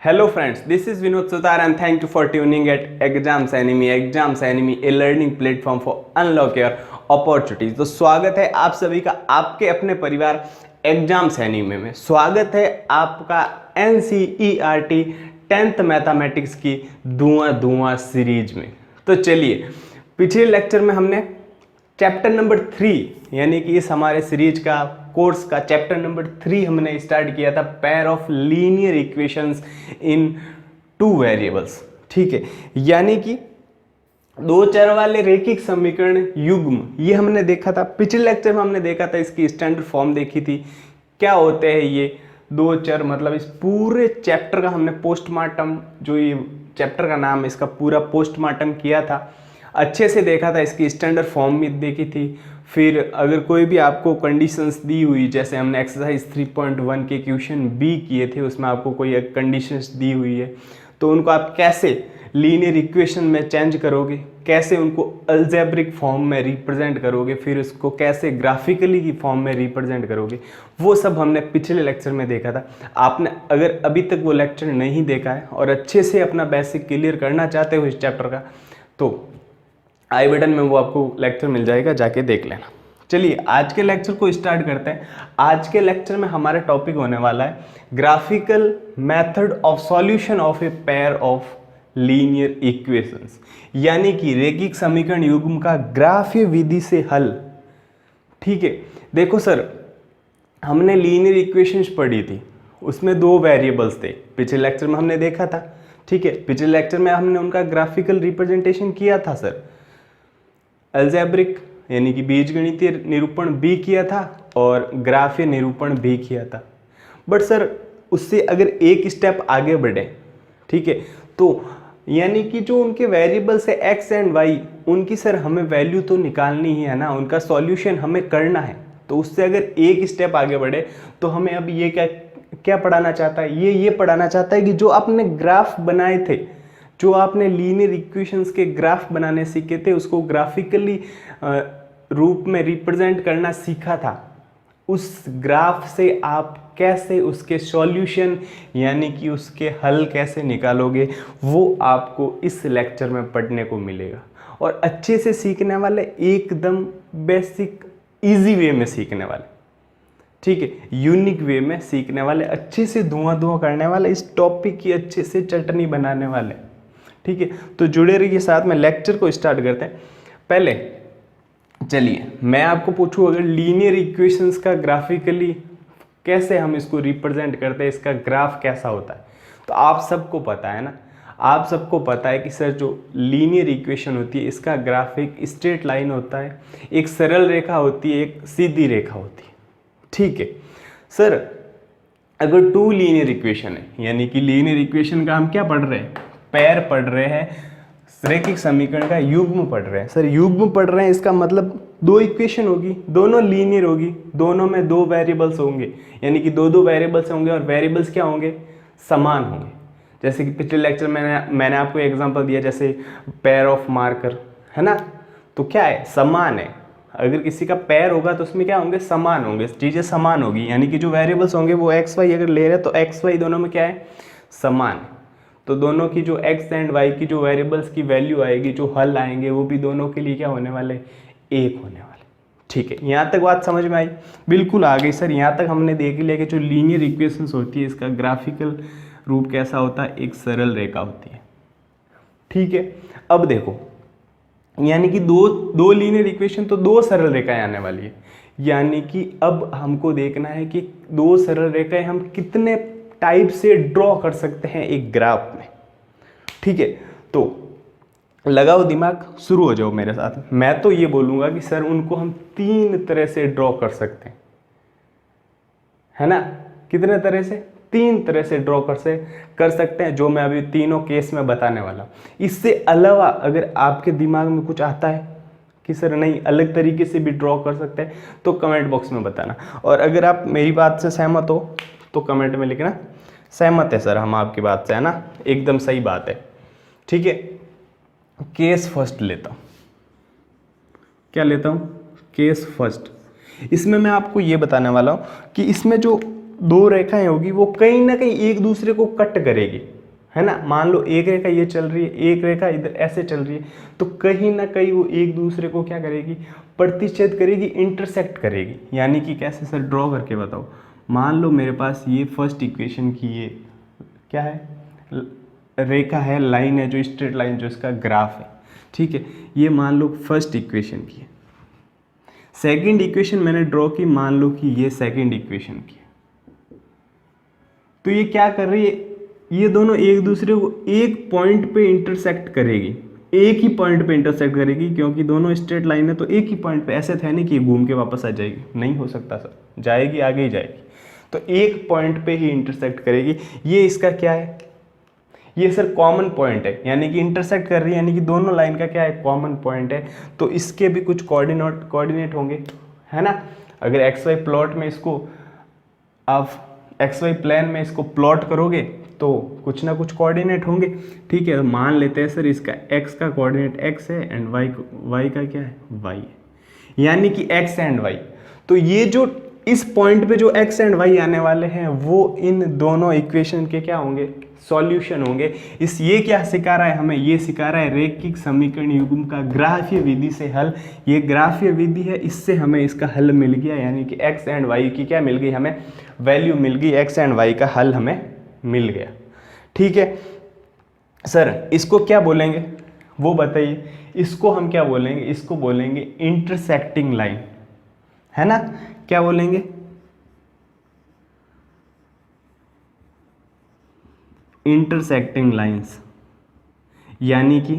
Hello friends, this is Vinod Sutar and thank you for tuning at Exams Enemy, a learning platform for unlock your opportunities। तो स्वागत है आप सभी का आपके अपने परिवार एग्जाम्स एनिमी में। स्वागत है आपका NCERT 10th मैथमेटिक्स की धुआं सीरीज में। तो चलिए, पिछले लेक्चर में हमने चैप्टर नंबर 3 यानी कि इस हमारे सीरीज का कोर्स का चैप्टर नंबर 3 हमने स्टार्ट किया था, pair of linear equations in 2 variables. ठीक है, यानी कि दो चर वाले रैखिक समीकरण युग्म, ये हमने देखा था। पिछले लेक्चर में हमने देखा था, इसकी स्टैंडर्ड फॉर्म देखी थी, क्या होते हैं ये दो चर। मतलब इस पूरे चैप्टर का हमने पोस्टमार्टम, जो ये चैप्टर का नाम है, इसका पूरा पोस्टमार्टम किया था, अच्छे से देखा था, इसकी स्टैंडर्ड फॉर्म भी देखी थी। फिर अगर कोई भी आपको कंडीशंस दी हुई, जैसे हमने एक्सरसाइज 3.1 के क्वेश्चन बी किए थे, उसमें आपको कोई एक कंडीशंस दी हुई है, तो उनको आप कैसे लीनियर इक्वेशन में चेंज करोगे, कैसे उनको अलजेब्रिक फॉर्म में रिप्रेजेंट करोगे, फिर उसको कैसे ग्राफिकली की फॉर्म में रिप्रेजेंट करोगे, वो सब हमने पिछले लेक्चर में देखा था। आपने अगर अभी तक वो लेक्चर नहीं देखा है और अच्छे से अपना बेसिक क्लियर करना चाहते हो इस चैप्टर का, तो आई बटन में वो आपको लेक्चर मिल जाएगा, जाके देख लेना। चलिए आज के लेक्चर को स्टार्ट करते हैं। आज के लेक्चर में हमारा टॉपिक होने वाला है graphical method of solution of a pair of linear equations, यानी कि रैखिक समीकरण युग्म का ग्राफीय विधि से हल। ठीक है, देखो सर, हमने लीनियर इक्वेशंस पढ़ी थी, उसमें 2 वेरिएबल्स थे, पिछले लेक्चर में हमने देखा था। ठीक है, पिछले लेक्चर में हमने उनका ग्राफिकल रिप्रेजेंटेशन किया था सर, अलजेब्रिक यानी कि बीजगणितीय निरूपण भी किया था और ग्राफीय निरूपण भी किया था। बट सर उससे अगर एक स्टेप आगे बढ़े, ठीक है, तो यानी कि जो उनके वेरिएबल्स है एक्स एंड वाई, उनकी सर हमें वैल्यू तो निकालनी ही है ना, उनका सॉल्यूशन हमें करना है। तो उससे अगर एक स्टेप आगे बढ़े तो हमें अब ये क्या पढ़ाना चाहता है, ये पढ़ाना चाहता है कि जो आपने ग्राफ बनाए थे, जो आपने लीनियर इक्वेशंस के ग्राफ बनाने सीखे थे, उसको ग्राफिकली रूप में रिप्रेजेंट करना सीखा था, उस ग्राफ से आप कैसे उसके सॉल्यूशन यानी कि उसके हल कैसे निकालोगे, वो आपको इस लेक्चर में पढ़ने को मिलेगा। और अच्छे से सीखने वाले, एकदम बेसिक इजी वे में सीखने वाले, ठीक है, यूनिक वे में सीखने वाले, अच्छे से धुआं करने वाले, इस टॉपिक की अच्छे से चटनी बनाने वाले। ठीक है, तो जुड़े रहिए साथ में। लेक्चर को स्टार्ट करते हैं। पहले चलिए मैं आपको पूछूं, अगर लीनियर इक्वेशंस का ग्राफिकली कैसे हम इसको रिप्रेजेंट करते हैं, इसका ग्राफ कैसा होता है, तो आप सबको पता है ना, आप सबको पता है कि सर जो लीनियर इक्वेशन होती है, इसका ग्राफ एक स्ट्रेट लाइन होता है, एक सरल रेखा होती है, एक सीधी रेखा होती है। ठीक है सर, अगर 2 लीनियर इक्वेशन है, यानी कि लीनियर इक्वेशन का हम क्या पढ़ रहे हैं, पेयर पढ़ रहे हैं, रैखिक समीकरण का युग्म पढ़ रहे हैं। सर युग्म पढ़ रहे हैं, इसका मतलब 2 इक्वेशन होगी, दोनों लीनियर होगी, दोनों में 2 वेरिएबल्स होंगे, यानी कि 2 वेरिएबल्स होंगे, और वेरिएबल्स क्या होंगे, समान होंगे। जैसे कि पिछले लेक्चर में मैंने आपको एग्जांपल दिया, जैसे पेयर ऑफ मार्कर है ना, तो क्या है, समान है। अगर किसी का पेयर होगा तो उसमें क्या होंगे, समान होंगे, चीज़ें समान होगी, यानी कि जो वेरिएबल्स होंगे वो एक्स वाई अगर ले रहे हैं तो एक्स वाई दोनों में क्या है, समान है। तो दोनों की जो एक्स एंड वाई की जो वेरिएबल्स की वैल्यू आएगी, जो हल आएंगे, वो भी दोनों के लिए क्या होने वाले, एक होने वाले। ठीक है, यहाँ तक बात समझ में आई, बिल्कुल आ गई सर। यहाँ तक हमने देख लिया कि जो लीनियर इक्वेशंस होती है, इसका ग्राफिकल रूप कैसा होता है, एक सरल रेखा होती है। ठीक है, अब देखो, यानी कि दो लीनियर इक्वेशन तो 2 सरल रेखाएं आने वाली है, यानी कि अब हमको देखना है कि 2 सरल रेखाएं हम कितने टाइप से ड्रॉ कर सकते हैं एक ग्राफ में। ठीक है, तो लगाओ दिमाग, शुरू हो जाओ मेरे साथ। मैं तो ये बोलूंगा कि सर उनको हम 3 तरह से ड्रॉ कर सकते हैं, है ना, कितने तरह से, 3 तरह से ड्रॉ कर सकते हैं, जो मैं अभी तीनों केस में बताने वाला हूं। इससे अलावा अगर आपके दिमाग में कुछ आता है कि सर नहीं अलग तरीके से भी ड्रॉ कर सकते हैं, तो कमेंट बॉक्स में बताना। और अगर आप मेरी बात से सहमत हो तो कमेंट में लिखना सहमत है सर हम आपकी बात से, है ना, एकदम सही बात है। ठीक है, केस फर्स्ट लेता हूं, क्या लेता हूं, केस फर्स्ट। इसमें मैं आपको ये बताने वाला हूं कि इसमें जो दो रेखाएं होगी वो कहीं ना कहीं एक दूसरे को कट करेगी, है ना। मान लो एक रेखा ये चल रही है, एक रेखा इधर ऐसे चल रही है, तो कहीं ना कहीं वो एक दूसरे को क्या करेगी, प्रतिच्छेद करेगी, इंटरसेक्ट करेगी। यानी कि कैसे सर, ड्रॉ करके बताओ। मान लो मेरे पास ये फर्स्ट इक्वेशन की ये क्या है, रेखा है, लाइन है, जो स्ट्रेट लाइन जो इसका ग्राफ है, ठीक है। ये मान लो फर्स्ट इक्वेशन की है। सेकंड इक्वेशन मैंने ड्रॉ की, मान लो कि ये सेकंड इक्वेशन की है। तो ये क्या कर रही है, ये दोनों एक दूसरे को एक पॉइंट पे इंटरसेक्ट करेगी, एक ही पॉइंट पे इंटरसेक्ट करेगी, क्योंकि दोनों स्ट्रेट लाइन है तो एक ही पॉइंट पे। ऐसे था नहीं कि घूम के वापस आ जाएगी, नहीं हो सकता सर, जाएगी आगे ही जाएगी, तो एक पॉइंट पे ही इंटरसेक्ट करेगी। ये इसका क्या है, ये सर कॉमन पॉइंट है, यानी कि इंटरसेक्ट कर रही है, यानी कि दोनों लाइन का क्या है, कॉमन पॉइंट है। तो इसके भी कुछ कोऑर्डिनेट होंगे, है ना। अगर एक्स वाई प्लॉट में इसको आप एक्स वाई प्लेन में इसको प्लॉट करोगे तो कुछ ना कुछ कोऑर्डिनेट होंगे, ठीक है। मान लेते हैं सर इसका एक्स का कोऑर्डिनेट एक्स है एंड वाई का क्या है, वाई है, यानी कि एक्स एंड वाई। तो ये जो इस पॉइंट पे जो एक्स एंड वाई आने वाले हैं वो इन दोनों इक्वेशन के क्या होंगे, सॉल्यूशन होंगे। ये क्या सिखा रहा है हमें, ये सिखा रहा है रैखिक समीकरण युग्म का ग्राफीय विधि से हल। ये ग्राफीय विधि है, इससे हमें इसका हल मिल गया, यानी कि एक्स एंड वाई की क्या मिल गई, हमें वैल्यू मिल गई, एक्स एंड वाई का हल हमें मिल गया, ठीक है। सर इसको क्या बोलेंगे वो बताइए, इसको हम क्या बोलेंगे, इसको बोलेंगे इंटरसेक्टिंग लाइन, है ना। क्या बोलेंगे, इंटरसेक्टिंग लाइंस, यानी कि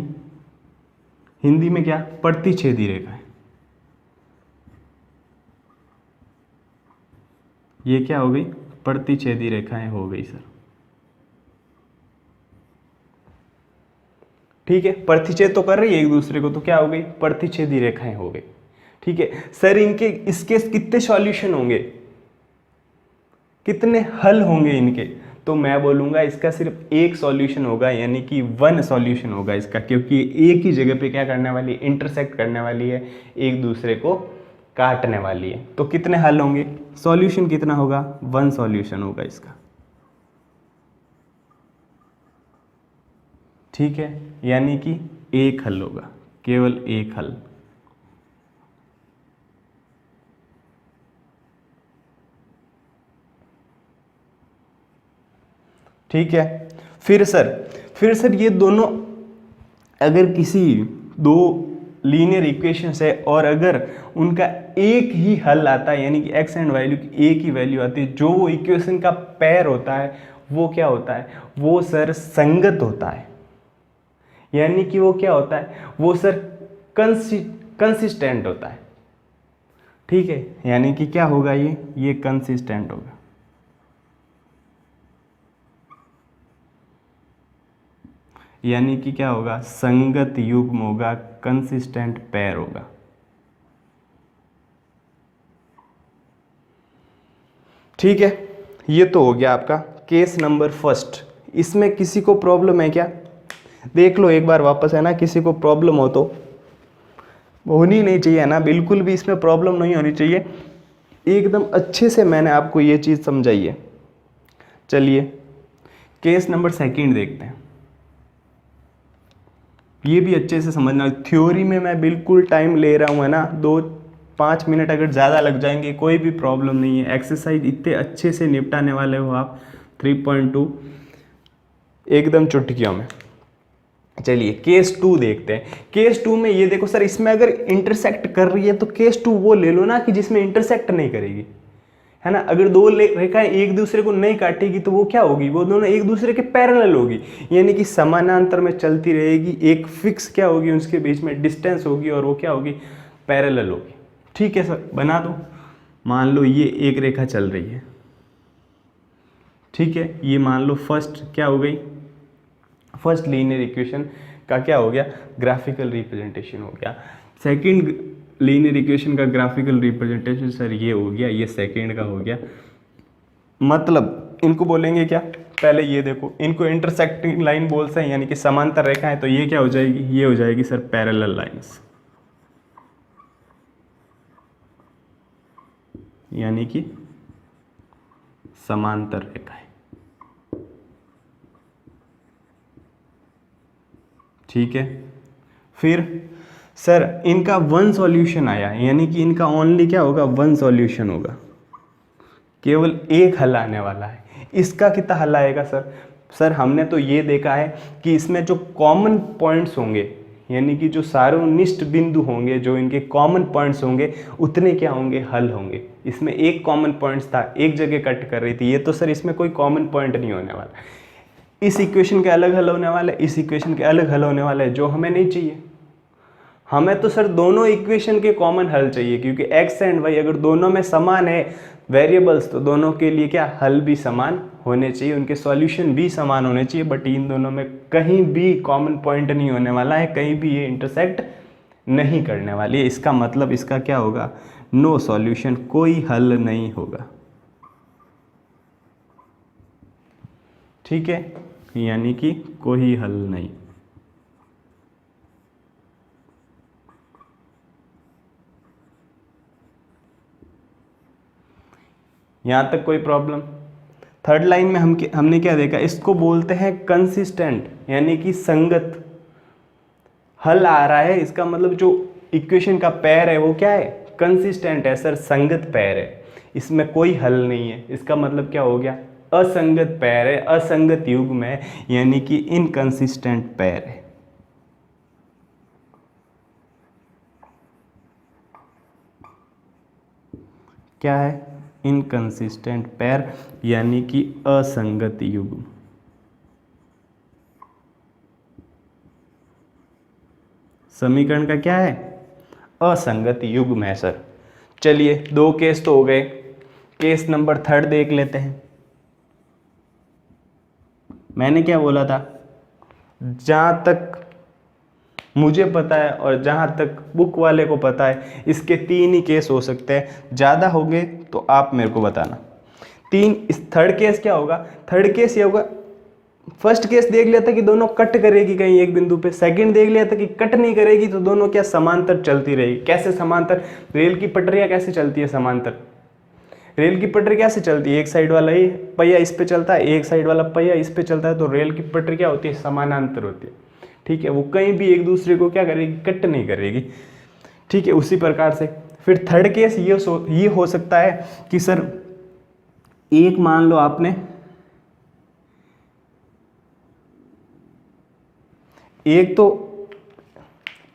हिंदी में क्या, प्रतिच्छेदी रेखाएं। ये क्या हो गई, प्रतिच्छेदी रेखाएं हो गई सर, ठीक है। प्रतिच्छेद तो कर रही है एक दूसरे को, तो क्या हो गई, प्रतिच्छेदी रेखाएं हो गई, ठीक है। सर इनके इसके कितने सॉल्यूशन होंगे, कितने हल होंगे इनके, तो मैं बोलूँगा इसका सिर्फ एक सॉल्यूशन होगा, यानी कि वन सॉल्यूशन होगा इसका, क्योंकि एक ही जगह पे क्या करने वाली है, इंटरसेक्ट करने वाली है, एक दूसरे को काटने वाली है। तो कितने हल होंगे, सॉल्यूशन कितना होगा, वन सॉल्यूशन होगा इसका, ठीक है। यानी कि एक हल होगा, केवल एक हल। ठीक है। फिर सर ये दोनों अगर किसी दो लीनियर इक्वेशंस है और अगर उनका एक ही हल आता है, यानी कि एक्स एंड वैल्यू की एक ही वैल्यू आती है, जो वो इक्वेशन का पेयर होता है वो क्या होता है, वो सर संगत होता है। यानी कि वो क्या होता है, वो सर कंसिस्टेंट होता है, ठीक है। यानी कि क्या होगा, ये कंसिस्टेंट होगा, यानी कि क्या होगा, संगत युग्म होगा, कंसिस्टेंट पेयर होगा। ठीक है, ये तो हो गया आपका केस नंबर फर्स्ट। इसमें किसी को प्रॉब्लम है क्या, देख लो एक बार वापस, है ना। किसी को प्रॉब्लम हो तो होनी नहीं चाहिए ना, बिल्कुल भी इसमें प्रॉब्लम नहीं होनी चाहिए, एकदम अच्छे से मैंने आपको ये चीज़ समझाई है। चलिए केस नंबर सेकंड देखते हैं, ये भी अच्छे से समझना। थ्योरी में मैं बिल्कुल टाइम ले रहा हूँ, है ना, 2-5 मिनट अगर ज़्यादा लग जाएंगे कोई भी प्रॉब्लम नहीं है। एक्सरसाइज इतने अच्छे से निपटाने वाले हो आप, 3.2 एकदम चुटकियों में। चलिए केस 2 देखते हैं। केस 2 में ये देखो सर, इसमें अगर इंटरसेक्ट कर रही है तो केस 2 वो ले लो ना कि जिसमें इंटरसेक्ट नहीं करेगी, है ना। अगर दो रेखाएं एक दूसरे को नहीं काटेगी तो वो क्या होगी, वो दोनों एक दूसरे के पैरेलल होगी, यानी कि समानांतर में चलती रहेगी। एक फिक्स क्या होगी, उसके बीच में डिस्टेंस होगी और वो क्या होगी, पैरेलल होगी। ठीक है सर, बना दो। मान लो ये एक रेखा चल रही है, ठीक है। ये मान लो फर्स्ट क्या हो गई, फर्स्ट लीनियर इक्वेशन का क्या हो गया, ग्राफिकल रिप्रेजेंटेशन हो गया। सेकंड लीनियर इक्वेशन का ग्राफिकल रिप्रेजेंटेशन सर ये हो गया, ये सेकंड का हो गया। मतलब इनको बोलेंगे क्या, पहले ये देखो, इनको इंटरसेक्टिंग लाइन बोलते हैं, यानी कि समांतर रेखा है। तो ये क्या हो जाएगी, ये हो जाएगी सर पैरेलल लाइंस, यानी कि समांतर रेखाएं। ठीक है, फिर सर इनका वन सॉल्यूशन आया, यानी कि इनका ओनली क्या होगा, वन सॉल्यूशन होगा, केवल एक हल आने वाला है। इसका कितना हल आएगा सर? सर हमने तो ये देखा है कि इसमें जो कॉमन पॉइंट्स होंगे, यानी कि जो सार्वनिष्ठ बिंदु होंगे, जो इनके कॉमन पॉइंट्स होंगे, उतने क्या होंगे, हल होंगे। इसमें एक कॉमन पॉइंट्स था, एक जगह कट कर रही थी, ये तो सर इसमें कोई कॉमन पॉइंट नहीं होने वाला। इस इक्वेशन के अलग हल होने वाले, इस इक्वेशन के अलग हल होने वाले, जो हमें नहीं चाहिए। हमें तो सर दोनों इक्वेशन के कॉमन हल चाहिए, क्योंकि एक्स एंड वाई अगर दोनों में समान है वेरिएबल्स, तो दोनों के लिए क्या, हल भी समान होने चाहिए, उनके सॉल्यूशन भी समान होने चाहिए। बट इन दोनों में कहीं भी कॉमन पॉइंट नहीं होने वाला है, कहीं भी ये इंटरसेक्ट नहीं करने वाली है। इसका मतलब इसका क्या होगा, नो सॉल्यूशन, कोई हल नहीं होगा। ठीक है, यानी कि कोई हल नहीं। यहां तक कोई प्रॉब्लम? थर्ड लाइन में हमने क्या देखा, इसको बोलते हैं कंसिस्टेंट, यानी कि संगत हल आ रहा है। इसका मतलब जो इक्वेशन का पैर है वो क्या है, कंसिस्टेंट है सर, संगत पैर है, इसमें कोई हल नहीं है। इसका मतलब क्या हो गया, असंगत पैर है, असंगत युग्म है, यानी कि इनकंसिस्टेंट पैर है। क्या है, इनकंसिस्टेंट पैर, यानी कि असंगत युग्म। समीकरण का क्या है, असंगत युग्म है सर। चलिए दो केस तो हो गए, केस नंबर थर्ड देख लेते हैं। मैंने क्या बोला था, जहां तक मुझे पता है और जहां तक बुक वाले को पता है, इसके तीन ही केस हो सकते हैं, ज़्यादा होंगे तो आप मेरे को बताना। तीन, इस थर्ड केस क्या होगा, थर्ड केस ये होगा, फर्स्ट केस देख लिया था कि दोनों कट करेगी कहीं एक बिंदु पे, सेकंड देख लिया था कि कट नहीं करेगी, तो दोनों क्या समांतर चलती रहेगी। कैसे समांतर, रेल की पटरियां कैसे चलती है समांतर, रेल की पटरी कैसे चलती है, एक साइड वाला ही पहिया इस पे चलता है, एक साइड वाला पहिया इस पे चलता है, तो रेल की पटरी क्या होती है, समानांतर होती है। ठीक है, वो कहीं भी एक दूसरे को क्या करेगी, कट नहीं करेगी। ठीक है, उसी प्रकार से फिर थर्ड केस ये हो सकता है कि सर एक मान लो आपने एक तो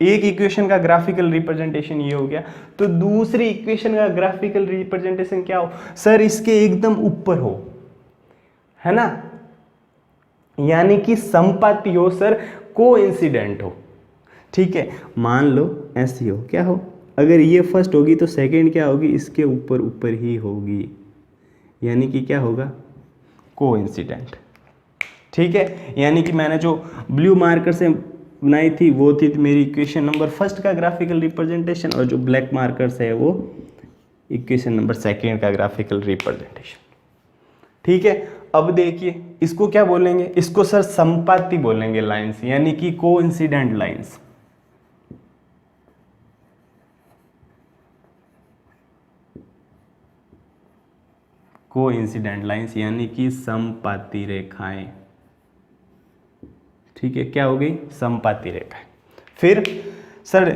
एक इक्वेशन का ग्राफिकल रिप्रेजेंटेशन ये हो गया, तो दूसरी इक्वेशन का ग्राफिकल रिप्रेजेंटेशन क्या हो सर, इसके एकदम ऊपर हो, है ना, यानी कि संपाती हो सर, कोइंसिडेंट हो। ठीक है, मान लो ऐसी हो, क्या हो, अगर ये फर्स्ट होगी तो सेकंड क्या होगी, इसके ऊपर ऊपर ही होगी, यानी कि क्या होगा, कोइंसिडेंट। ठीक है, यानी कि मैंने जो ब्लू मार्कर से बनाई थी वो थी मेरी इक्वेशन नंबर फर्स्ट का ग्राफिकल रिप्रेजेंटेशन, और जो ब्लैक मार्कर से है वो इक्वेशन नंबर सेकेंड का ग्राफिकल रिप्रेजेंटेशन। ठीक है, अब देखिए इसको क्या बोलेंगे, इसको सर संपाती बोलेंगे लाइंस, यानी कि कोइंसिडेंट लाइंस। कोइंसिडेंट लाइंस यानी कि संपाती रेखाएं। ठीक है, क्या हो गई, संपाती रेखाएं। फिर सर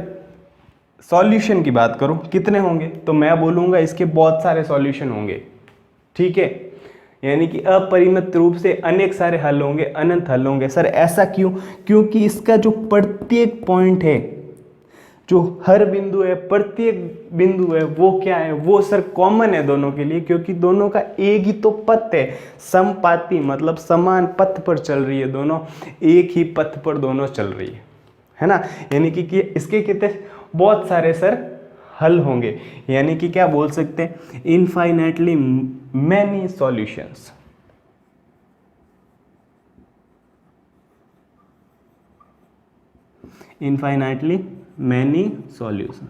सॉल्यूशन की बात करो कितने होंगे, तो मैं बोलूंगा इसके बहुत सारे सॉल्यूशन होंगे। ठीक है, यानी कि अपरिमित रूप से अनेक सारे हल होंगे, अनंत हल होंगे। सर ऐसा क्यों, क्योंकि इसका जो प्रत्येक पॉइंट है, जो हर बिंदु है, प्रत्येक बिंदु है, वो क्या है, वो सर कॉमन है दोनों के लिए, क्योंकि दोनों का एक ही तो पथ है। समपाती मतलब समान पथ पर चल रही है, दोनों एक ही पथ पर दोनों चल रही है ना। यानी कि इसके कितने, बहुत सारे सर हल होंगे, यानी कि क्या बोल सकते हैं, infinitely many solutions. Infinitely many solutions,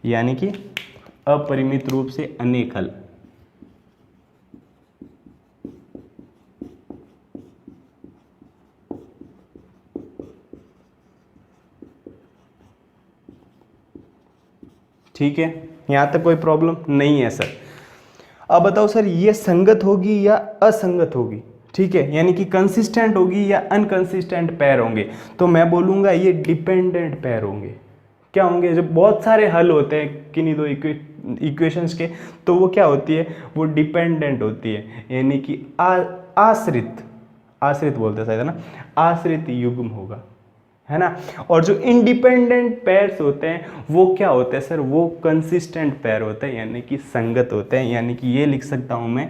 यानी कि अपरिमित रूप से अनेक हल। ठीक है, यहाँ तक कोई प्रॉब्लम नहीं है सर। अब बताओ सर, ये संगत होगी या असंगत होगी? ठीक है, यानी कि कंसिस्टेंट होगी या अनकंसिस्टेंट पैर होंगे? तो मैं बोलूँगा ये डिपेंडेंट पैर होंगे। क्या होंगे? जब बहुत सारे हल होते हैं किन्हीं दो इक्वेशंस के, तो वो क्या होती है, वो डिपेंडेंट होती है, यानी कि आश्रित बोलते हैं शायद, है ना, आश्रित युग्म होगा, है ना। और जो इंडिपेंडेंट पैर्स होते हैं वो क्या होते हैं सर, वो कंसिस्टेंट पैर होते हैं, यानी कि संगत होते हैं। यानी कि ये लिख सकता हूं मैं,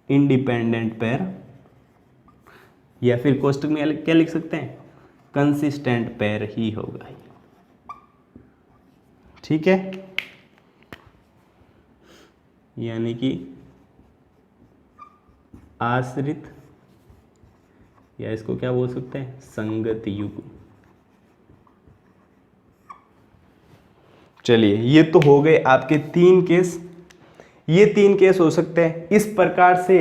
इंडिपेंडेंट पैर, या फिर कोष्टक में क्या लिख सकते हैं, कंसिस्टेंट पैर ही होगा। ठीक है, यानी कि आश्रित, या इसको क्या बोल सकते हैं, संगत युग्म। चलिए, ये तो हो गए आपके 3 केस। ये 3 केस हो सकते हैं। इस प्रकार से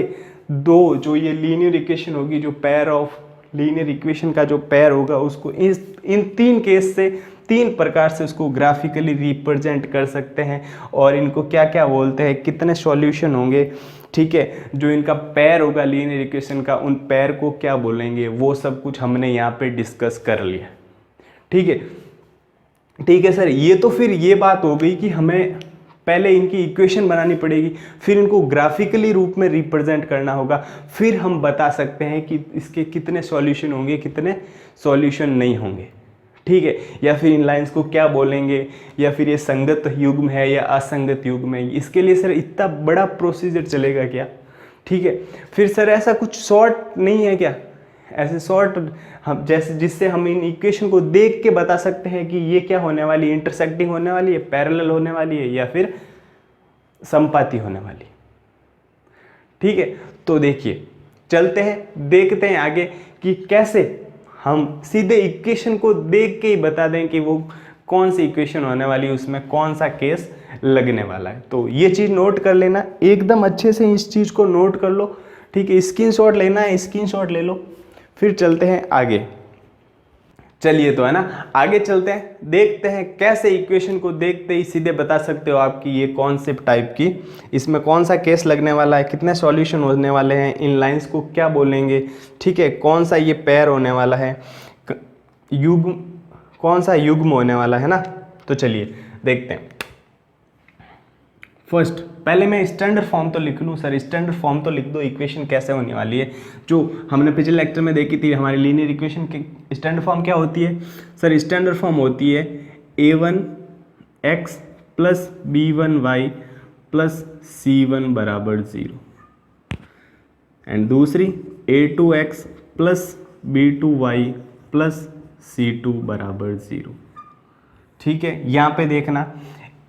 दो जो ये लीनियर इक्वेशन होगी, जो पेयर ऑफ लीनियर इक्वेशन का जो पेयर होगा, उसको इन 3 केस से 3 प्रकार से उसको ग्राफिकली रिप्रेजेंट कर सकते हैं। और इनको क्या क्या बोलते हैं, कितने सॉल्यूशन होंगे, ठीक है, जो इनका पेयर होगा लीनियर इक्वेशन का, उन पेयर को क्या बोलेंगे, वो सब कुछ हमने यहाँ पे डिस्कस कर लिया। ठीक है, ठीक है सर। ये तो फिर ये बात हो गई कि हमें पहले इनकी इक्वेशन बनानी पड़ेगी, फिर इनको ग्राफिकली रूप में रिप्रेजेंट करना होगा, फिर हम बता सकते हैं कि इसके कितने सॉल्यूशन होंगे, कितने सॉल्यूशन नहीं होंगे। ठीक है, या फिर इन लाइंस को क्या बोलेंगे, या फिर ये संगत युग्म है या असंगत युग्म है। इसके लिए सर इतना बड़ा प्रोसीजर चलेगा क्या? ठीक है, फिर सर ऐसा कुछ शॉर्ट नहीं है क्या, ऐसे शॉर्ट हम जैसे जिससे हम इन इक्वेशन को देख के बता सकते हैं कि ये क्या होने वाली है, इंटरसेक्टिंग होने वाली है, पैरेलल होने वाली है, या फिर संपाती होने वाली है। ठीक है, तो देखिए, चलते हैं, देखते हैं आगे कि कैसे हम सीधे इक्वेशन को देख के ही बता दें कि वो कौन सी इक्वेशन होने वाली है, उसमें कौन सा केस लगने वाला है। तो ये चीज़ नोट कर लेना, एकदम अच्छे से इस चीज़ को नोट कर लो। ठीक है, स्क्रीनशॉट लेना है, स्क्रीनशॉट ले लो। फिर चलते हैं आगे। चलिए, तो है ना, आगे चलते हैं, देखते हैं कैसे इक्वेशन को देखते ही सीधे बता सकते हो आपकी ये कॉन्सेप्ट टाइप की, इसमें कौन सा केस लगने वाला है, कितने सॉल्यूशन होने वाले हैं, इन लाइंस को क्या बोलेंगे। ठीक है, कौन सा ये पेयर होने वाला है, युग्म, कौन सा युग्म होने वाला है ना। तो चलिए देखते हैं। फर्स्ट, पहले मैं स्टैंडर्ड फॉर्म तो लिख लूँ सर, स्टैंडर्ड फॉर्म तो लिख दो, इक्वेशन कैसे होने वाली है, जो हमने पिछले लेक्चर में देखी थी। हमारी लीनियर इक्वेशन की स्टैंडर्ड फॉर्म क्या होती है सर? स्टैंडर्ड फॉर्म होती है a1x plus b1y plus c1 बराबर 0, एंड दूसरी a2x plus b2y plus c2 बराबर 0। ठीक है, यहाँ पे देखना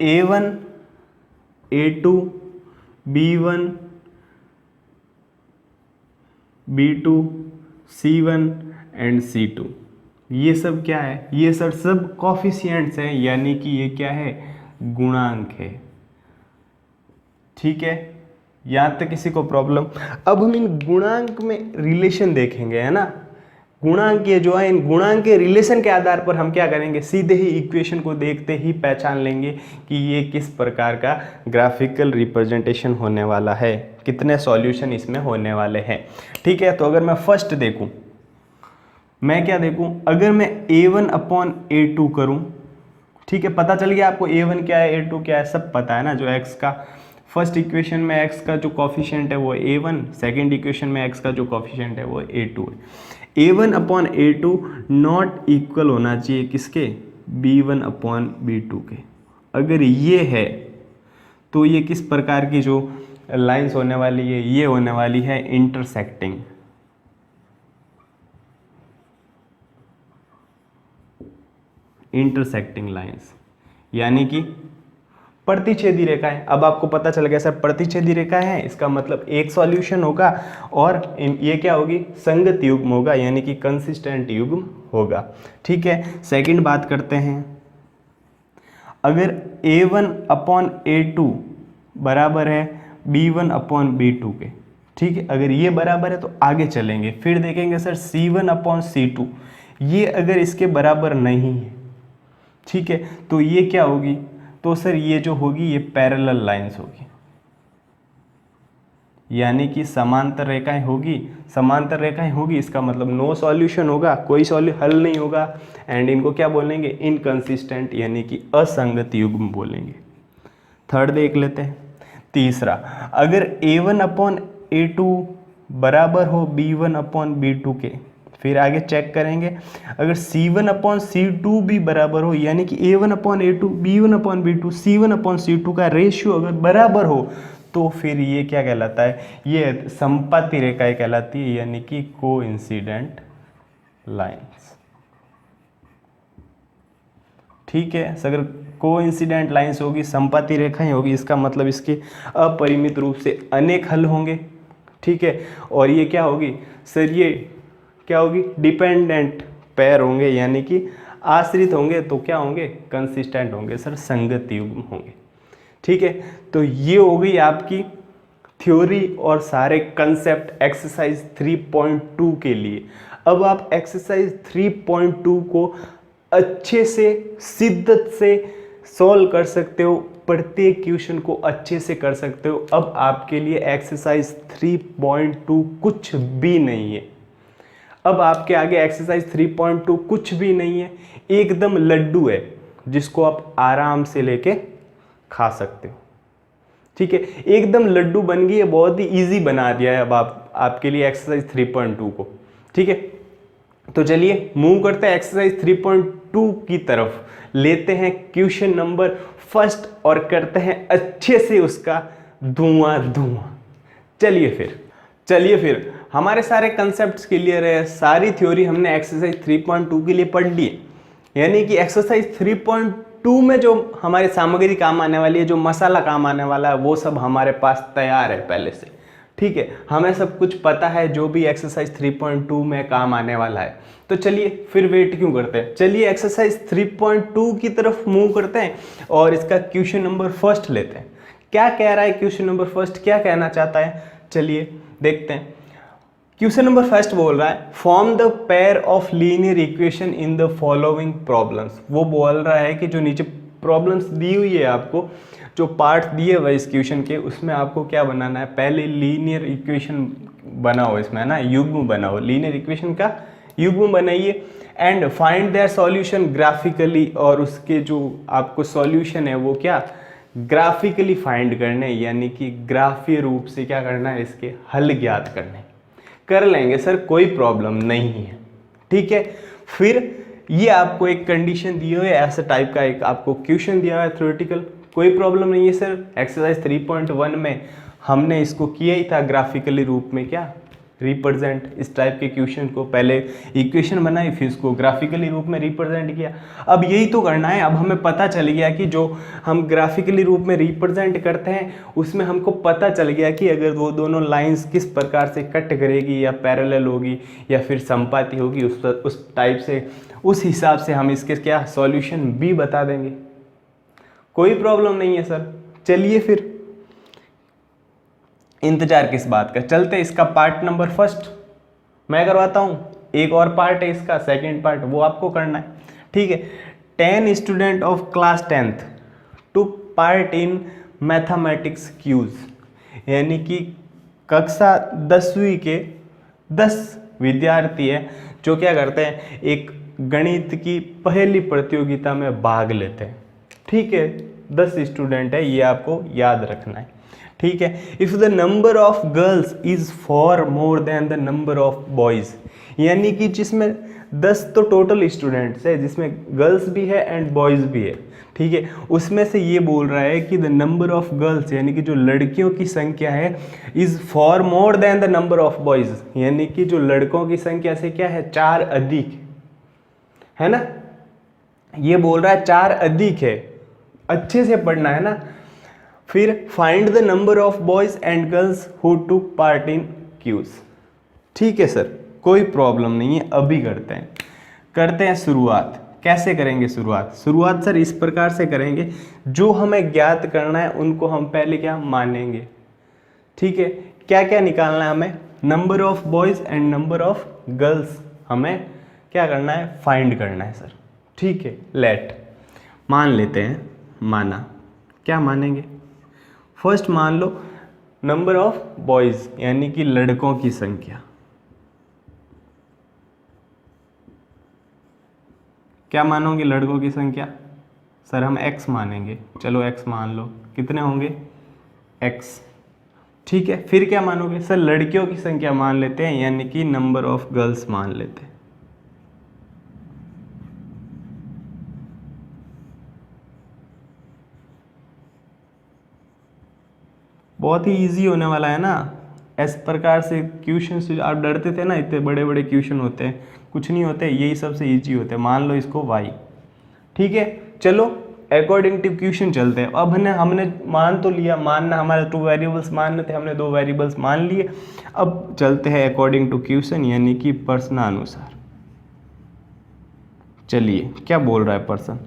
a1 a2 b1 b2 c1 and c2, ये सब क्या है? ये सब कॉफिशिएंट्स हैं, यानी कि ये क्या है? गुणांक है। ठीक है, यहाँ तक किसी को प्रॉब्लम? अब हम इन गुणांक में रिलेशन देखेंगे, है ना। गुणांक ये जो है, इन गुणांक के रिलेशन के आधार पर हम क्या करेंगे, सीधे ही इक्वेशन को देखते ही पहचान लेंगे कि ये किस प्रकार का ग्राफिकल रिप्रेजेंटेशन होने वाला है, कितने सॉल्यूशन इसमें होने वाले हैं। ठीक है, तो अगर मैं फर्स्ट देखूं, मैं क्या देखूं, अगर मैं a1 अपॉन a2 करूं, ठीक है, पता चल गया आपको a1 क्या है, a2 क्या है, सब पता है ना। जो x का फर्स्ट इक्वेशन में x का जो कॉफिशिएंट है वो a1, सेकेंड इक्वेशन में x का जो कॉफिशिएंट है वो a2 है। a1 upon a2 not equal होना चाहिए किसके? b1 अपॉन b2 के। अगर ये है तो ये किस प्रकार की जो लाइंस होने वाली है, ये होने वाली है इंटरसेक्टिंग। इंटरसेक्टिंग लाइंस, यानी कि प्रतिच्छेदी रेखाएं। अब आपको पता चल गया सर, प्रतिच्छेदी रेखा है, इसका मतलब एक सॉल्यूशन होगा, और ये क्या होगी? संगत युग्म होगा, यानी कि कंसिस्टेंट युग्म होगा। ठीक है, सेकंड बात करते हैं, अगर a1 अपॉन a2 बराबर है b1 अपॉन b2 के, ठीक है, अगर ये बराबर है तो आगे चलेंगे, फिर देखेंगे सर c1 अपॉन c2, ये अगर इसके बराबर नहीं है ठीक है, तो ये क्या होगी, तो सर ये जो होगी ये पैरेलल लाइंस होगी, यानी कि समांतर रेखाएं होगी। समांतर रेखाएं होगी इसका मतलब नो सॉल्यूशन होगा, कोई हल नहीं होगा। एंड इनको क्या बोलेंगे, इनकंसिस्टेंट यानी कि असंगत युग्म बोलेंगे। थर्ड देख लेते हैं। तीसरा, अगर a1/a2 बराबर हो b1/b2 के, फिर आगे चेक करेंगे अगर c1/c2 भी बराबर हो, यानी कि a1/a2 b1/b2 c1/c2 का रेशियो अगर बराबर हो, तो फिर ये क्या कहलाता है, ये संपाती रेखाएं कहलाती है, यानी कि कोइंसिडेंट लाइंस। ठीक है, अगर कोइंसिडेंट लाइंस होगी, संपाती रेखाएं होगी, इसका मतलब इसके अपरिमित रूप से अनेक हल होंगे। ठीक है, और ये क्या होगी सर, ये क्या होगी, डिपेंडेंट पेयर होंगे, यानी कि आश्रित होंगे, तो क्या होंगे, कंसिस्टेंट होंगे सर, संगत युग्म होंगे। ठीक है, तो ये हो गई आपकी थ्योरी और सारे कंसेप्ट एक्सरसाइज 3.2 के लिए। अब आप एक्सरसाइज 3.2 को अच्छे से शिद्दत से सॉल्व कर सकते हो, प्रत्येक क्वेश्चन को अच्छे से कर सकते हो। अब आपके लिए एक्सरसाइज 3.2 कुछ भी नहीं है। अब आपके आगे एक्सरसाइज 3.2 कुछ भी नहीं है, एकदम लड्डू है जिसको आप आराम से लेके खा सकते हो। ठीक है, एकदम लड्डू बन गई है, बहुत ही इजी बना दिया है अब आपके लिए एक्सरसाइज 3.2 को। ठीक है, तो चलिए मूव करते हैं एक्सरसाइज 3.2 की तरफ, लेते हैं क्वेश्चन नंबर फर्स्ट और करते हैं अच्छे से उसका धुआं धुआं। चलिए फिर हमारे सारे कंसेप्ट्स क्लियर है, सारी थ्योरी हमने एक्सरसाइज 3.2 के लिए पढ़ ली है, यानी कि एक्सरसाइज 3.2 में जो हमारी सामग्री काम आने वाली है, जो मसाला काम आने वाला है, वो सब हमारे पास तैयार है पहले से। ठीक है, हमें सब कुछ पता है जो भी एक्सरसाइज 3.2 में काम आने वाला है। तो चलिए फिर वेट क्यों करते हैं, चलिए एक्सरसाइज 3.2 की तरफ मूव करते हैं और इसका क्वेश्चन नंबर फर्स्ट लेते हैं। क्या कह रहा है क्वेश्चन नंबर फर्स्ट, क्या कहना चाहता है, चलिए देखते हैं। क्वेश्चन नंबर फर्स्ट बोल रहा है form the pair of linear equation in the following problems. वो बोल रहा है कि जो नीचे प्रॉब्लम्स दी हुई है आपको, जो पार्ट दिए हुए इस क्वेश्चन के, उसमें आपको क्या बनाना है, पहले लीनियर इक्वेशन बनाओ, इसमें है ना युग्म बनाओ, लीनियर इक्वेशन का युग्म बनाइए and find their solution graphically, और उसके जो आपको सॉल्यूशन है वो क्या ग्राफिकली फाइंड करने, यानी कि ग्राफीय रूप से क्या करना है, इसके हल ज्ञात करने। कर लेंगे सर, कोई प्रॉब्लम नहीं है। ठीक है, फिर ये आपको एक कंडीशन दी हुई है, ऐसा टाइप का एक आपको क्वेश्चन दिया हुआ है थ्योरेटिकल, कोई प्रॉब्लम नहीं है सर। एक्सरसाइज 3.1 में हमने इसको किया ही था ग्राफिकली रूप में, क्या रिप्रेजेंट, इस टाइप के क्वेश्चन को पहले इक्वेशन बनाई, फिर इसको ग्राफिकली रूप में रिप्रेजेंट किया। अब यही तो करना है। अब हमें पता चल गया कि जो हम ग्राफिकली रूप में रिप्रेजेंट करते हैं उसमें हमको पता चल गया कि अगर वो दोनों लाइंस किस प्रकार से कट करेगी, या पैरेलल होगी या फिर संपाती होगी, उस टाइप से, उस हिसाब से हम इसके क्या सॉल्यूशन भी बता देंगे। कोई प्रॉब्लम नहीं है सर। चलिए फिर इंतजार किस बात का, चलते इसका पार्ट नंबर फर्स्ट मैं करवाता हूँ। एक और पार्ट है इसका, सेकंड पार्ट, वो आपको करना है। ठीक है, 10 student of class 10th took part in mathematics quiz, यानी कि कक्षा 10वीं के 10 विद्यार्थी है जो क्या करते हैं, एक गणित की पहली प्रतियोगिता में भाग लेते हैं। ठीक है, 10 स्टूडेंट है, ये आपको याद रखना है। ठीक है, if the number of girls is for more than the number of boys, यानी कि जिसमें 10 तो टोटल स्टूडेंट्स है, जिसमें गर्ल्स भी है एंड बॉयज भी है। ठीक है, उसमें से ये बोल रहा है कि द नंबर ऑफ गर्ल्स, यानी कि जो लड़कियों की संख्या है, is for more than the number of boys, यानी कि जो लड़कों की संख्या से क्या है, 4 अधिक है ना। ये बोल रहा है 4 अधिक है, अच्छे से पढ़ना है ना। फिर find the number of boys and girls who took part in quiz. ठीक है सर, कोई प्रॉब्लम नहीं है, अभी करते हैं शुरुआत। कैसे करेंगे शुरुआत सर इस प्रकार से करेंगे, जो हमें ज्ञात करना है उनको हम पहले क्या मानेंगे। ठीक है, क्या क्या निकालना है हमें, number of boys and number of girls हमें क्या करना है, फाइंड करना है सर। ठीक है, लेट मान लेते हैं, माना, क्या मानेंगे? फर्स्ट मान लो नंबर ऑफ बॉयज यानी कि लड़कों की संख्या। क्या मानोगे? लड़कों की संख्या। सर हम x मानेंगे, चलो x मान लो, कितने होंगे? x। ठीक है, फिर क्या मानोगे? सर लड़कियों की संख्या मान लेते हैं, यानी कि नंबर ऑफ गर्ल्स मान लेते हैं। बहुत ही इजी होने वाला है ना। इस प्रकार से क्वेश्चन से आप डरते थे ना, इतने बड़े बड़े क्वेश्चन होते हैं, कुछ नहीं होते, यही सबसे इजी होते हैं। मान लो इसको y। ठीक है, चलो अकॉर्डिंग टू क्वेश्चन चलते हैं। अब हमने मान तो लिया, मानना हमारे 2 वेरिएबल्स मानने थे, हमने 2 वेरिएबल्स मान लिए। अब चलते हैं अकॉर्डिंग टू क्वेश्चन यानी कि प्रश्नानुसार। चलिए क्या बोल रहा है पर्सन।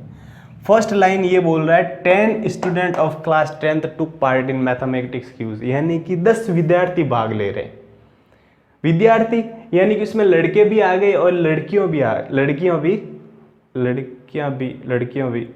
फर्स्ट लाइन ये बोल रहा है 10 student of class 10th took part in mathematics quiz, यानी कि 10 विद्यार्थी भाग ले रहे हैं। विद्यार्थी यानी कि उसमें लड़के भी आ गए और लड़कियों भी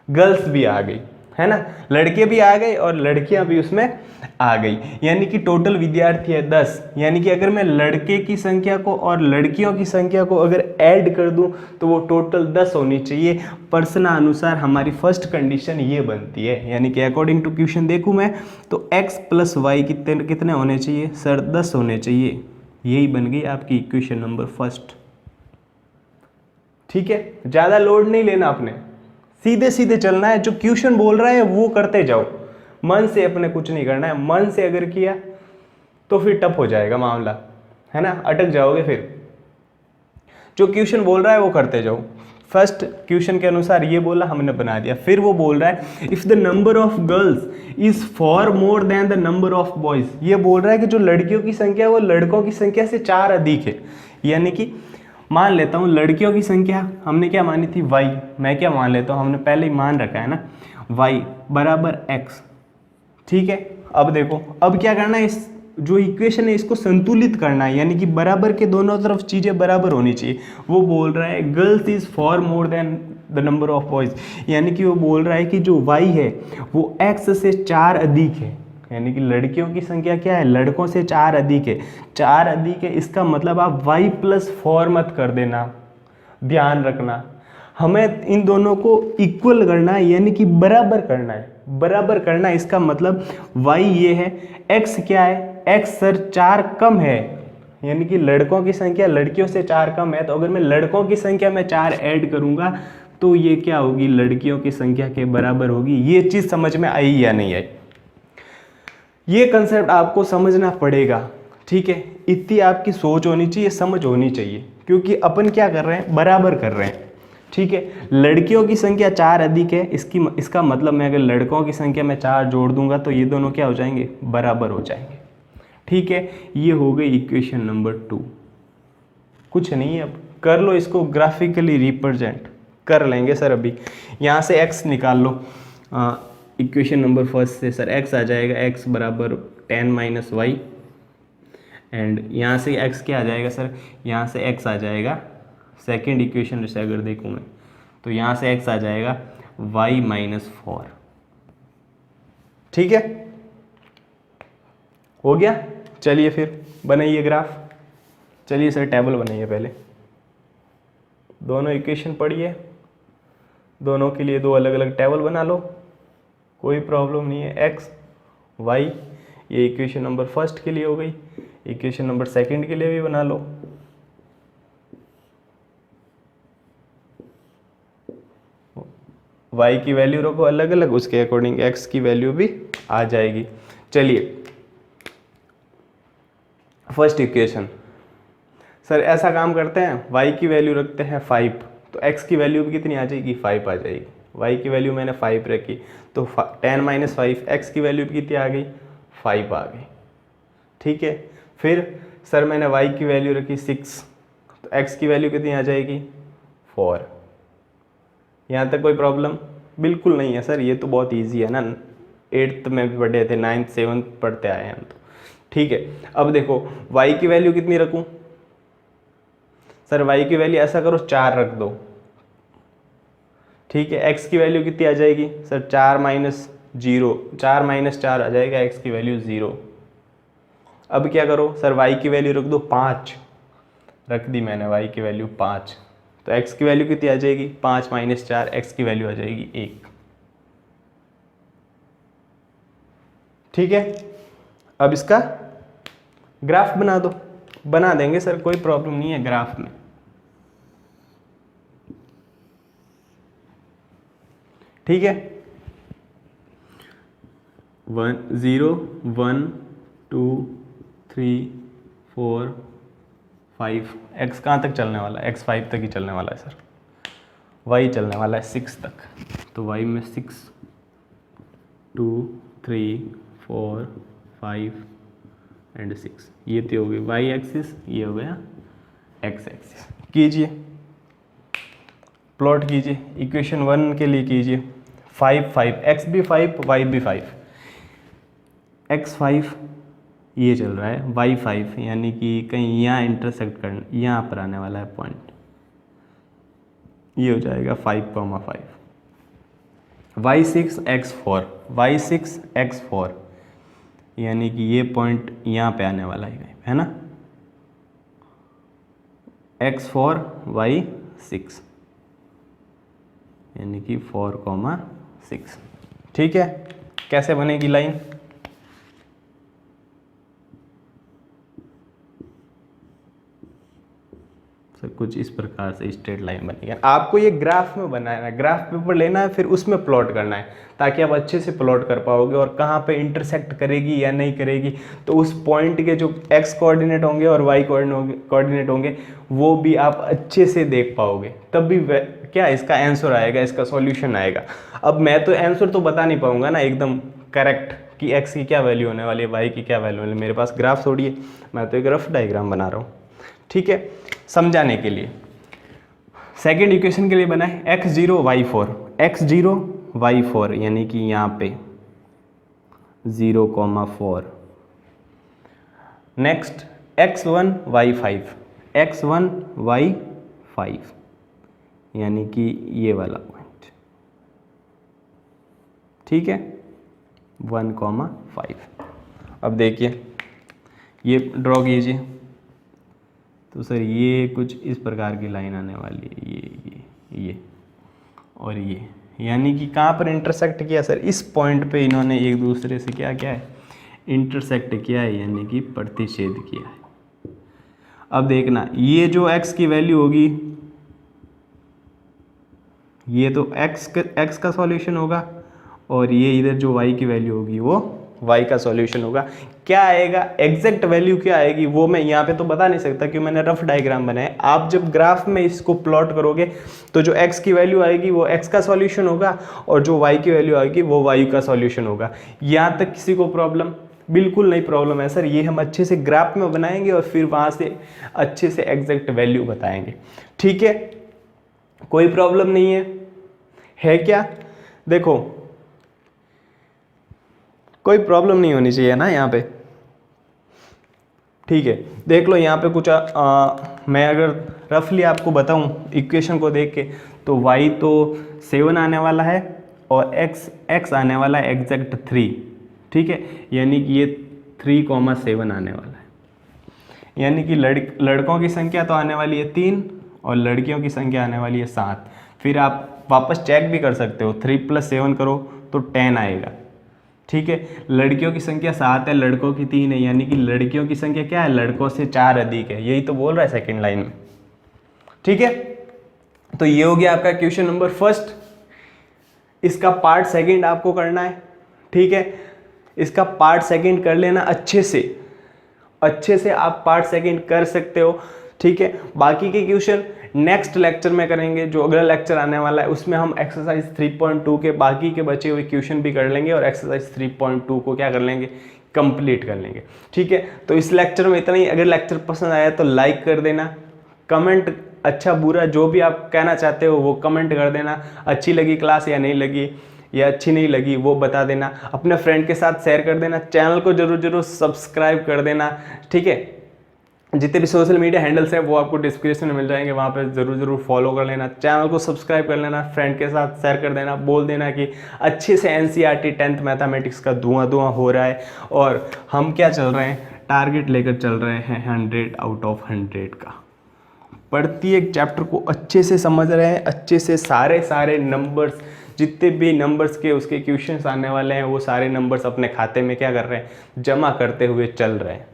गर्ल्स भी आ गई, है ना। लड़के भी आ गए और लड़कियां भी उसमें आ गई, यानी कि टोटल विद्यार्थी है 10। यानी कि अगर मैं लड़के की संख्या को और लड़कियों की संख्या को अगर ऐड कर दूं तो वो टोटल 10 होनी चाहिए। प्रश्नानुसार हमारी फर्स्ट कंडीशन ये बनती है, यानी कि अकॉर्डिंग टू क्वेश्चन देखूं मैं तो x + y कितने होने चाहिए? सर 10 होने चाहिए। यही बन गई आपकी इक्वेशन नंबर फर्स्ट। ठीक है, ज़्यादा लोड नहीं लेना आपने, सीधे सीधे चलना है। जो क्वेश्चन बोल रहा है वो करते जाओ, मन से अपने कुछ नहीं करना है। मन से अगर किया तो फिर टफ हो जाएगा मामला, है ना, अटक जाओगे फिर। जो क्वेश्चन बोल रहा है वो करते जाओ। फर्स्ट क्वेश्चन के अनुसार ये बोला, हमने बना दिया। फिर वो बोल रहा है if the number of girls is for more than the number of boys. ये बोल रहा है कि जो लड़कियों की संख्या है वो लड़कों की संख्या से 4 अधिक है। यानी कि मान लेता हूँ लड़कियों की संख्या हमने क्या मानी थी? y। मैं क्या मान लेता हूँ, हमने पहले ही मान रखा है ना, y = x। ठीक है, अब देखो, अब क्या करना है, इस जो इक्वेशन है इसको संतुलित करना है, यानी कि बराबर के दोनों तरफ चीज़ें बराबर होनी चाहिए। वो बोल रहा है girls is for more than the number of boys, यानी कि वो बोल रहा है कि जो y है वो x से 4 अधिक है। यानी कि लड़कियों की संख्या क्या है? लड़कों से 4 अधिक है। 4 अधिक है, इसका मतलब आप y + 4 मत कर देना, ध्यान रखना। हमें इन दोनों को इक्वल करना है, यानी कि बराबर करना है। बराबर करना है, इसका मतलब y ये है, x क्या है? x सर 4 कम है, यानी कि लड़कों की संख्या लड़कियों से 4 कम है। तो अगर मैं लड़कों की संख्या में 4 ऐड करूंगा तो ये क्या होगी? लड़कियों की संख्या के बराबर होगी। ये चीज़ समझ में आई या नहीं आई? ये कंसेप्ट आपको समझना पड़ेगा, ठीक है। इतनी आपकी सोच होनी चाहिए, समझ होनी चाहिए, क्योंकि अपन क्या कर रहे हैं? बराबर कर रहे हैं, ठीक है। लड़कियों की संख्या 4 अधिक है, इसका मतलब मैं अगर लड़कों की संख्या में 4 जोड़ दूंगा तो ये दोनों क्या हो जाएंगे? बराबर हो जाएंगे, ठीक है। ये हो गई इक्वेशन नंबर 2। कुछ नहीं है, अब कर लो इसको ग्राफिकली रिप्रेजेंट कर लेंगे। सर अभी यहाँ से x निकाल लो, इक्वेशन नंबर फर्स्ट से सर x आ जाएगा, x = 10 - y। एंड यहाँ से x क्या आ जाएगा? सर यहाँ से x आ जाएगा, सेकेंड इक्वेशन से अगर देखूँ मैं तो यहाँ से x आ जाएगा y - 4। ठीक है, हो गया। चलिए फिर बनाइए ग्राफ। चलिए सर टेबल बनाइए, पहले दोनों इक्वेशन पढ़िए, दोनों के लिए 2 अलग अलग टेबल बना लो, कोई प्रॉब्लम नहीं है। x y ये इक्वेशन नंबर फर्स्ट के लिए हो गई, इक्वेशन नंबर सेकंड के लिए भी बना लो। y की वैल्यू रखो अलग अलग, उसके अकॉर्डिंग x की वैल्यू भी आ जाएगी। चलिए फर्स्ट इक्वेशन, सर ऐसा काम करते हैं, y की वैल्यू रखते हैं 5, तो x की वैल्यू भी कितनी आ जाएगी? 5 आ जाएगी। y की वैल्यू मैंने 5 रखी तो 10 - 5, x की वैल्यू कितनी आ गई? 5 आ गई, ठीक है। फिर सर मैंने y की वैल्यू रखी 6, तो x की वैल्यू कितनी आ जाएगी? 4। यहाँ तक कोई प्रॉब्लम बिल्कुल नहीं है सर, ये तो बहुत इजी है ना, 8th में भी पढ़े थे, 9th 7th पढ़ते आए हैं हम तो, ठीक है। अब देखो y की वैल्यू कितनी रखूँ? सर y की वैल्यू ऐसा करो 4 रख दो, ठीक है। x की वैल्यू कितनी आ जाएगी सर, 4 माइनस 0, 4 माइनस 4 आ जाएगा, x की वैल्यू 0। अब क्या करो सर, y की वैल्यू रख दो 5, रख दी मैंने y की वैल्यू 5, तो x की वैल्यू कितनी आ जाएगी, 5 माइनस 4, x की वैल्यू आ जाएगी 1। ठीक है। अब इसका ग्राफ बना दो, बना देंगे सर, कोई प्रॉब्लम नहीं है ग्राफ में। ठीक है, 1 0 1 2 3 4 5, x कहाँ तक चलने वाला है, x 5 तक ही चलने वाला है सर, y चलने वाला है 6 तक, तो y में 6 2 3 4 5 एंड 6, ये तो हो गई y एक्सिस, ये हो गया x एक्सिस। कीजिए, प्लॉट कीजिए, इक्वेशन 1 के लिए कीजिए, 5 5, x भी 5 y भी 5, x 5 ये चल रहा है, y 5 यानी कि कहीं यहाँ इंटरसेक्ट करना, यहाँ पर आने वाला है पॉइंट, ये हो जाएगा 5,5, y 6 x 4, y 6 x 4 यानी कि ये पॉइंट यहाँ पे आने वाला है ना, x 4 y 6 यानी कि 4,6। ठीक है, कैसे बनेगी लाइन, सर कुछ इस प्रकार से स्ट्रेट लाइन बनेगी। आपको ये ग्राफ में बनाना है, ग्राफ पेपर लेना है, फिर उसमें प्लॉट करना है, ताकि आप अच्छे से प्लॉट कर पाओगे, और कहाँ पे इंटरसेक्ट करेगी या नहीं करेगी, तो उस पॉइंट के जो x कोऑर्डिनेट होंगे और y कोऑर्डिनेट होंगे वो भी आप अच्छे से देख पाओगे, तब भी क्या इसका आंसर आएगा, इसका सॉल्यूशन आएगा। अब मैं तो आंसर तो बता नहीं पाऊंगा ना एकदम करेक्ट कि x की क्या वैल्यू होने वाली है, y की क्या वैल्यू होने वाली है, मेरे पास ग्राफ थोड़ी है, मैं तो एक रफ डायग्राम बना रहा हूँ। ठीक है, समझाने के लिए सेकेंड इक्वेशन के लिए बनाए x0 y4, x0 y4 यानी कि यहाँ पे 0,4, next x1 y5, x1 y5 यानी कि ये वाला पॉइंट। ठीक है, 1,5। अब देखिए ये ड्रॉ कीजिए, तो सर ये कुछ इस प्रकार की लाइन आने वाली है, ये और ये, यानी कि कहाँ पर इंटरसेक्ट किया सर, इस पॉइंट पे इन्होंने एक दूसरे से क्या किया है, इंटरसेक्ट किया है, यानी कि प्रतिच्छेद किया है। अब देखना, ये जो x की वैल्यू होगी, ये तो x का सॉल्यूशन होगा, और ये इधर जो y की वैल्यू होगी वो y का सॉल्यूशन होगा। क्या आएगा, एग्जैक्ट वैल्यू क्या आएगी वो मैं यहाँ पे तो बता नहीं सकता, क्योंकि मैंने रफ डायग्राम बनाया। आप जब ग्राफ में इसको प्लॉट करोगे तो जो x की वैल्यू आएगी वो x का सॉल्यूशन होगा, और जो y की वैल्यू आएगी वो y का सॉल्यूशन होगा। यहाँ तक किसी को प्रॉब्लम, बिल्कुल नहीं प्रॉब्लम है सर, ये हम अच्छे से ग्राफ में बनाएंगे और फिर वहाँ से अच्छे से एग्जैक्ट वैल्यू बताएंगे। ठीक है, कोई प्रॉब्लम नहीं है क्या, देखो कोई प्रॉब्लम नहीं होनी चाहिए ना यहाँ पे। ठीक है, देख लो यहाँ पे कुछ मैं अगर रफली आपको बताऊँ इक्वेशन को देख के, तो y तो 7 आने वाला है और x आने वाला है एग्जैक्ट 3। ठीक है, यानी कि ये 3,7 आने वाला है, यानी कि लड़कों की संख्या तो आने वाली है 3 और लड़कियों की संख्या आने वाली है 7। फिर आप वापस चेक भी कर सकते हो, 3 + 7 करो तो 10 आएगा। ठीक है, लड़कियों की संख्या 7 है, लड़कों की 3 है, यानी कि लड़कियों की संख्या क्या है, लड़कों से 4 अधिक है, यही तो बोल रहा है सेकंड लाइन में। ठीक है, तो ये हो गया आपका क्वेश्चन नंबर फर्स्ट। इसका पार्ट सेकंड आपको करना है। ठीक है, इसका पार्ट सेकंड कर लेना अच्छे से आप पार्ट सेकंड कर सकते हो। ठीक है, बाकी के क्वेश्चन नेक्स्ट लेक्चर में करेंगे, जो अगला लेक्चर आने वाला है उसमें हम एक्सरसाइज 3.2 के बाकी के बचे हुए क्वेश्चन भी कर लेंगे और एक्सरसाइज 3.2 को क्या कर लेंगे, कंप्लीट कर लेंगे। ठीक है, तो इस लेक्चर में इतना ही। अगर लेक्चर पसंद आया तो लाइक कर देना, कमेंट अच्छा बुरा जो भी आप कहना चाहते हो वो कमेंट कर देना, अच्छी लगी क्लास या नहीं लगी या अच्छी नहीं लगी वो बता देना, अपने फ्रेंड के साथ शेयर कर देना, चैनल को जरूर सब्सक्राइब कर देना। ठीक है, जितने भी सोशल मीडिया हैंडल्स हैं वो आपको डिस्क्रिप्शन में मिल जाएंगे, वहाँ पे ज़रूर फॉलो कर लेना, चैनल को सब्सक्राइब कर लेना, फ्रेंड के साथ शेयर कर देना, बोल देना कि अच्छे से एनसीईआरटी 10th मैथमेटिक्स का धुआं हो रहा है और हम क्या चल रहे हैं, टारगेट लेकर चल रहे हैं 100 आउट ऑफ 100 का। पढ़ती एक चैप्टर को अच्छे से समझ रहे हैं, अच्छे से सारे नंबर्स, जितने भी नंबर्स के उसके क्वेश्चंस आने वाले हैं वो सारे नंबर्स अपने खाते में क्या कर रहे हैं, जमा करते हुए चल रहे हैं।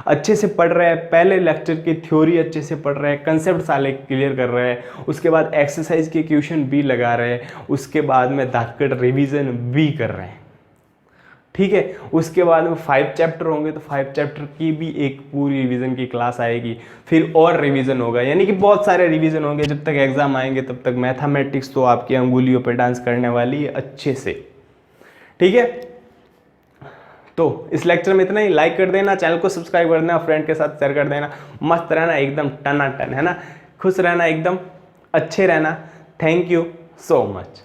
अच्छे से पढ़ रहे हैं, पहले लेक्चर की थ्योरी अच्छे से पढ़ रहे हैं, कंसेप्ट सारे क्लियर कर रहे हैं, उसके बाद एक्सरसाइज के क्वेश्चन भी लगा रहे हैं, उसके बाद में दाकड़ रिवीजन भी कर रहे हैं। ठीक है, उसके बाद में 5 चैप्टर होंगे तो 5 चैप्टर की भी एक पूरी रिवीजन की क्लास आएगी, फिर और रिवीजन होगा, यानी कि बहुत सारे रिवीजन होंगे। जब तक एग्जाम आएंगे तब तक मैथमेटिक्स तो आपकी अंगुलियों पे डांस करने वाली है अच्छे से। ठीक है, तो इस लेक्चर में इतना ही। लाइक कर देना, चैनल को सब्सक्राइब कर देना, फ्रेंड के साथ शेयर कर देना। मस्त रहना, एकदम टनाटन, है ना, खुश रहना, एकदम अच्छे रहना। Thank you so much.